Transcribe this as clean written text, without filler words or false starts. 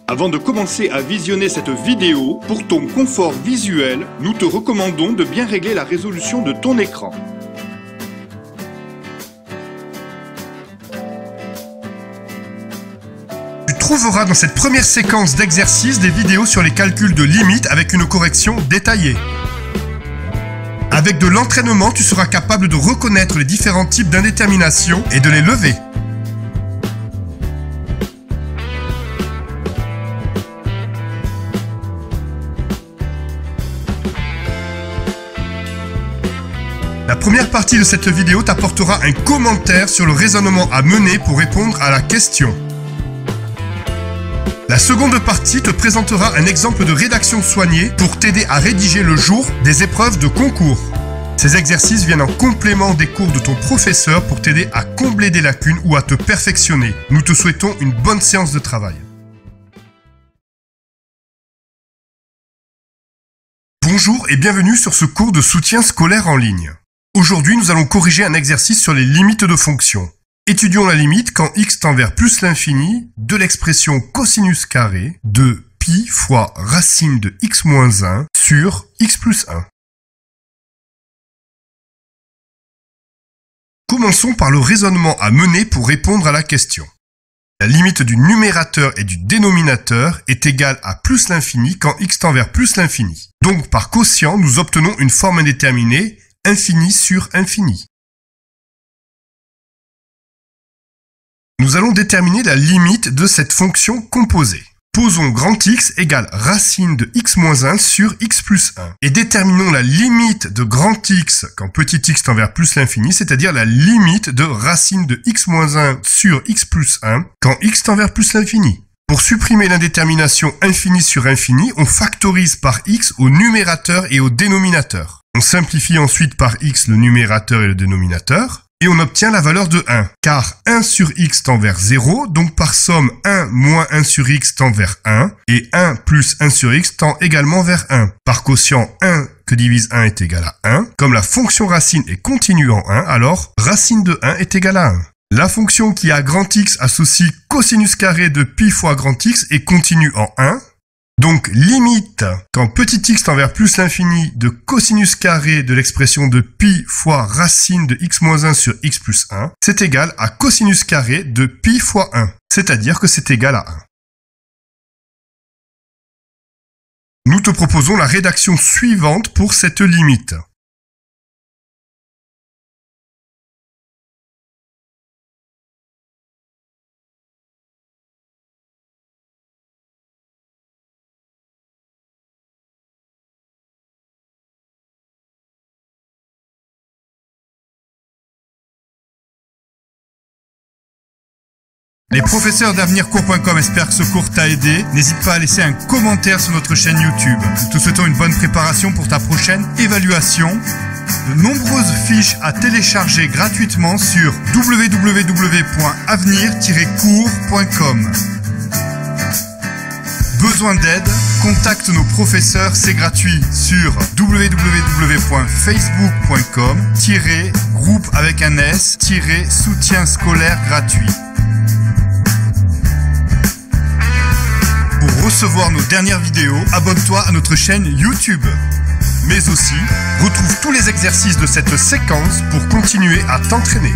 Avant de commencer à visionner cette vidéo, pour ton confort visuel, nous te recommandons de bien régler la résolution de ton écran. Tu trouveras dans cette première séquence d'exercices des vidéos sur les calculs de limites avec une correction détaillée. Avec de l'entraînement, tu seras capable de reconnaître les différents types d'indétermination et de les lever. La première partie de cette vidéo t'apportera un commentaire sur le raisonnement à mener pour répondre à la question. La seconde partie te présentera un exemple de rédaction soignée pour t'aider à rédiger le jour des épreuves de concours. Ces exercices viennent en complément des cours de ton professeur pour t'aider à combler des lacunes ou à te perfectionner. Nous te souhaitons une bonne séance de travail. Bonjour et bienvenue sur ce cours de soutien scolaire en ligne. Aujourd'hui, nous allons corriger un exercice sur les limites de fonctions. Étudions la limite quand x tend vers plus l'infini de l'expression cosinus carré de pi fois racine de x moins 1 sur x plus 1. Commençons par le raisonnement à mener pour répondre à la question. La limite du numérateur et du dénominateur est égale à plus l'infini quand x tend vers plus l'infini. Donc par quotient, nous obtenons une forme indéterminée infini sur infini. Nous allons déterminer la limite de cette fonction composée. Posons grand X égale racine de x moins 1 sur x plus 1. Et déterminons la limite de grand X quand petit x tend vers plus l'infini, c'est-à-dire la limite de racine de x moins 1 sur x plus 1 quand x tend vers plus l'infini. Pour supprimer l'indétermination infini sur infini, on factorise par x au numérateur et au dénominateur. On simplifie ensuite par x le numérateur et le dénominateur, et on obtient la valeur de 1, car 1 sur x tend vers 0, donc par somme 1 moins 1 sur x tend vers 1, et 1 plus 1 sur x tend également vers 1. Par quotient, 1 que divise 1 est égal à 1. Comme la fonction racine est continue en 1, alors racine de 1 est égal à 1. La fonction qui a grand X associe cosinus carré de pi fois grand X est continue en 1. Donc, limite, quand petit x tend vers plus l'infini de cosinus carré de l'expression de pi fois racine de x moins 1 sur x plus 1, c'est égal à cosinus carré de pi fois 1, c'est-à-dire que c'est égal à 1. Nous te proposons la rédaction suivante pour cette limite. Les professeurs d'avenircours.com espèrent que ce cours t'a aidé. N'hésite pas à laisser un commentaire sur notre chaîne YouTube. Nous te souhaitons une bonne préparation pour ta prochaine évaluation. De nombreuses fiches à télécharger gratuitement sur www.avenir-cours.com. Besoin d'aide? Contacte nos professeurs, c'est gratuit sur www.facebook.com-groupe avec un S-soutien scolaire gratuit. Pour recevoir nos dernières vidéos, abonne-toi à notre chaîne YouTube. Mais aussi, retrouve tous les exercices de cette séquence pour continuer à t'entraîner.